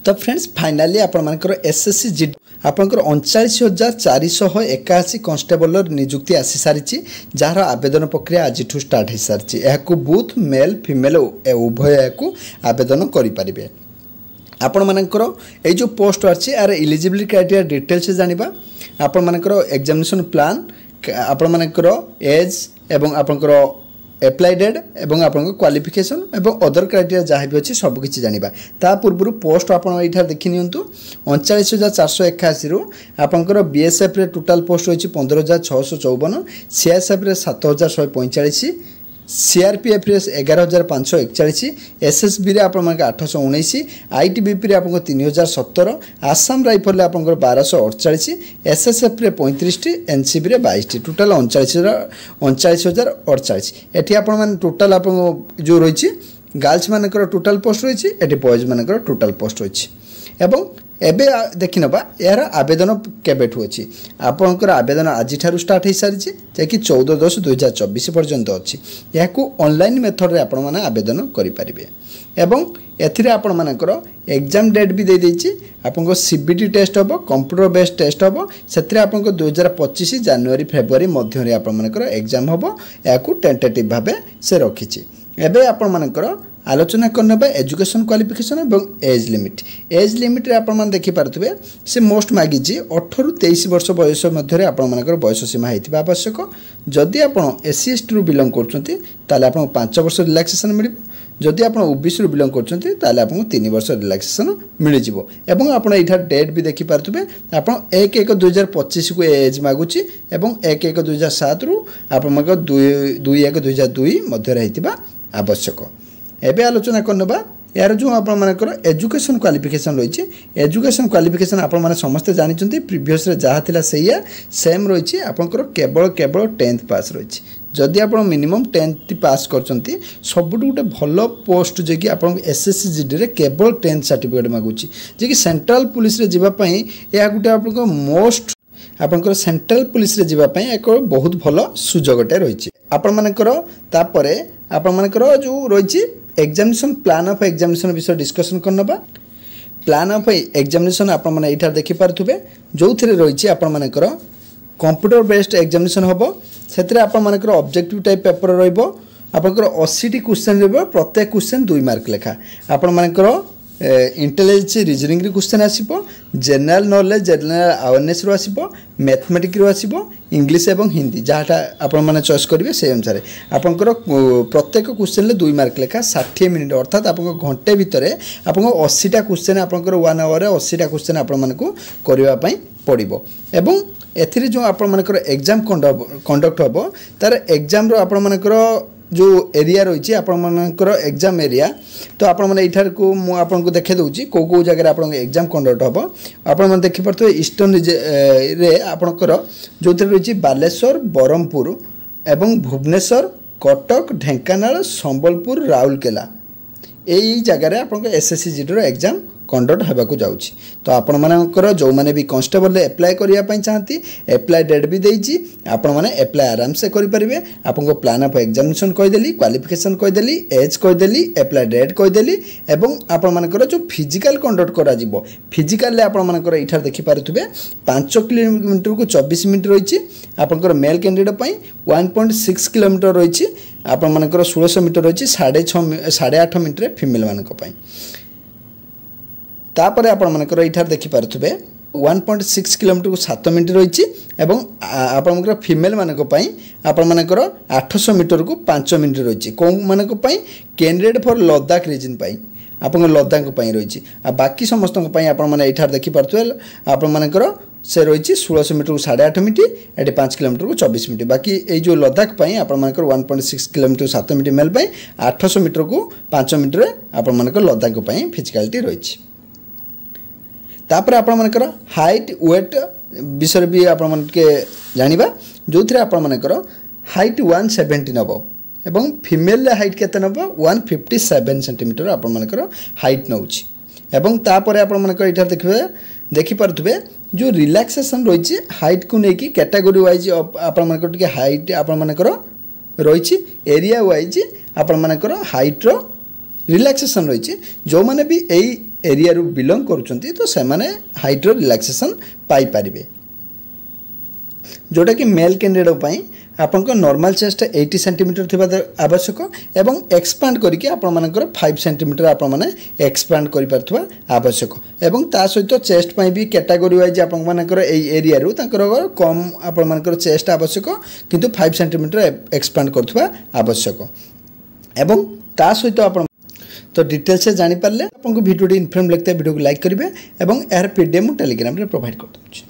तो friends finally आपंकर SSC GD आपंकर 39,481 कन्स्टेबल नियुक्ति आसी सारी जार आवेदन प्रक्रिया आज स्टार्ट हो सारी यह बूथ मेल फिमेल उभय आवेदन करें। आपण मानकर ये जो पोस्ट आछि यार इलिजिबिलिटी क्राइटेरिया डिटेल्स जानिबा आपण मानकर एग्जामिनेशन प्लान आपण मानकर एज एवं आपनकर एप्लाई डेट एवं आपन क्वालिफिकेशन एवं अदर क्राइटेरिया जहाँ भी अच्छी सबकि जाना ता पूर्व पोस्ट आप देखी नियंतु 39,481 रु आपनकर बीएसएफ रे टोटाल पोस्ट रही 15,654 सीएसएफ रे 7,145 सीआरपीएफ रे 11,541 एसएसबी रे आपन 819 आईटीबीपी रे आपन 3,017 आसाम राइफल रे आपन 1,248 एसएसएफ रे 35 एनसीबी रे 22 टोटाल 39,048 एठी आपन मान टोटाल आपन जो रही गर्ल्स मानकर टोटाल पोस्ट रही एठी बॉयज मानकर टोटाल पोस्ट रही एवं एबे देखि नबा यार आवेदन केबेठु अछि आपनकर आवेदन आज ठारू स्टार्ट हो सारी जे कि 14/10/2024 पर्यंत अछि याकू ऑनलाइन मेथड रे आपण माने आवेदन करि परिबे एवं एथिरे आपण मानकर एग्जाम डेट भी दे देछि आपनको सीबीटी टेस्ट हबो कंप्यूटर बेस्ड टेस्ट हबो सेथिरे आपनको 2025 जनवरी फेब्रुआरी मध्य रे आपण मानकर एग्जाम हबो याकू टेंटेटिव भाबे से रखिछि। एबे आपण मानकर आलोचना करने एजुकेशन क्वालिफिकेशन और एज लिमिट रे आपण देखि पारथुबे से मोस्ट मागिजी 18 ରୁ 23 वर्ष बयस मध्य आपण मानकर बयस सीमा हेतिबा आवश्यक। जदि आपण एससी एसटी रु बिलोंग करछंती ताले आपण 5 वर्ष रिलैक्सेशन मिलिबो जदि आपण ओबीसी रु बिलोंग करछंती ताले आपण 3 वर्ष रिलैक्सेशन मिलि जिवो एवं आपण एठा डेट भी देखि पारथुबे आपण 1/1/2025 को एज मागुची एवं 1/1/2007 रु आपण मानकर 2/1/2002 मध्य हेतिबा आवश्यक। एबे आलोचना करनबा यार जो आपण मानकर एजुकेशन क्वालिफिकेशन रही एजुकेशन क्वालिफिकेशन आपण माने समस्त जानिचंती प्रीवियस रे जहा थिला सेया सेम रही आपनकर केवल 10th पास रही जदि आपण मिनिमम 10th पास करचंती सबुट गोटे भलो पोस्ट जे कि आपण एसएससी जीडी रे केवल 10th सर्टिफिकेट मागुची जे कि सेंट्रल पुलिस रे जिबा पई या गोटे आपनकर मोस्ट आपनकर सेंट्रल पुलिस रे जिबा पई एक बहुत भलो सुजोगटे रही आपण मानकर तापरे आपण मानकर जो रही एग्जामिनेशन प्लान ऑफ एग्जामिनेशन विषय डिस्कशन करनबा प्लान ऑफ एग्जामिनेशन आपण माने एठार देखि पारथुबे जो थिरे रही आपण मानकर कंप्यूटर बेस्ड एग्जामिनेशन हबो सेतरे आपण मानकर ऑब्जेक्टिव टाइप पेपर रहइबो आपनकर 80 टी क्वेश्चन रहइबो प्रत्येक क्वेश्चन 2 मार्क लेखा आपण मानकर इंटेलिजेंस रीजनिंग रे क्वेश्चन आसीबो जनरल नॉलेज जनरल अवेयरनेस रो आसीबो मैथमेटिक्स रो आसीबो इंग्लिश एवं हिंदी जहाटा आपण माने चॉइस करिवे से अनुसार आपनकर प्रत्येक क्वेश्चन ले 2 मार्क लेखा 60 मिनिट अर्थात आपन घंटे भितरे आपन 80 टा क्वेश्चन आपनकर 1 आवर रे 80 टा क्वेश्चन आपण मानकू करिवा पई पड़िबो एवं एथिरे जो आपण मानकर एग्जाम कंडक्ट हबो तार एग्जाम रो आपण मानकर जो एरिया रही आपर एग्जाम एरिया तो आपण मैंने यहाँ को मुझे देखे दूसरी कौ जगह आप एग्जाम कंडक्ट हम आप देखिपे ईस्टर्न रे आपणकर जो रही बालेश्वर बरहमपुर एवं भुवनेश्वर कटक ढेंकानाल संबलपुर राउरकेला यही जगार आप एसएससी जीडी एग्जाम कंडक्ट होगा जाऊँगी तो आपण मानकर जो मैंने भी कांस्टेबल एप्लाय करने चाहती एप्लाय डेट भी देती आपण मैंने एप्लाय आराम से करेंगे आपको प्लान ऑफ एग्जामिनेशन कहीदेली क्वालिफिकेशन कहीदेली एज कहीदेली एप्लाय डेट कहीदेली एवं आपण मानकर जो फिजिकल कंडक्ट करा जिवो फिजिकल आपण मानकर इठार देखि पारुथबे 5 किलोमीटर को 24 मिनिट रही आपनकर मेल कैंडिडेट पई 1.6 किलोमीटर रही आपण मानकर 1600 मीटर रही 8.5 मिनिट रे फीमेल मानक पई तापर आपण मानकर इठार देखि पारुथबे 1.6 किलोमीटर को 7 मिनिट रही एवं आपनकर फीमेल मानक पई आपण मानकर 800 मीटर को 5 मिनिट रही कौ मानक पई कैंडिडेट फॉर लद्दाख रीजन पई आपण लद्दाख पई रही आ बाकी समस्त पई आपण माने इठार देखि पारुथबे आपण मानकर से रही 1600 मीटर को 8.5 मिनिट एटी 5 किलोमीटर को 24 मिनिट बाकी ये जो लद्दाख पई आपण मानकर 1.6 किलोमीटर 7 मिनिट मेल पई 800 मीटर को 5 मिनिट रे आपण मानकर लद्दाख पई फिजिकलिटी रही तापर आपण मानकर हाइट वेट विषय भी आपण मानके जानिबा जो थिरे आपण मानकर हाइट 170 नबो एवं फीमेल हाइट केते नबो 157 सेंटीमीटर आपण मानकर हाइट नउची एवं तापर आपण मानकर इठार देखि पारथुबे जो रिलैक्सेशन रही हाइट को लेकिन कैटेगरी वाइज आपण मानकर टिके हाइट आपण मानकर रही एरिया वाइज आपण मानकर हाइट रो रिलैक्सेशन रही जो माने भी यही एरिया रु बिलोंग करुचंती तो से माने हाइट रो रिलैक्सेशन पाई परिबे जोटा कि मेल कैंडिडेट पई आपन को नॉर्मल चेस्ट 80 सेंटीमीटर थिबा आवश्यक एवं एक्सपांड करके आपण मानकर 5 सेंटीमीटर आपण माने एक्सपांड करि परथवा आवश्यक एवं ता सहित चेस्ट पई भी कैटेगरी वाइज आपण मानकर ए एरिया रु तांकर कम आपण मानकर चेस्ट आवश्यक किंतु 5 सेंटीमीटर एक्सपांड करथवा आवश्यक एवं ता सहित आपण तो डिटेल से जानि पारले आपन को वीडियो इन्फॉर्म लगता है वीडियो को लाइक करिवे एवं यार पीडीएफ मु टेलीग्राम रे प्रोवाइड कर दूची।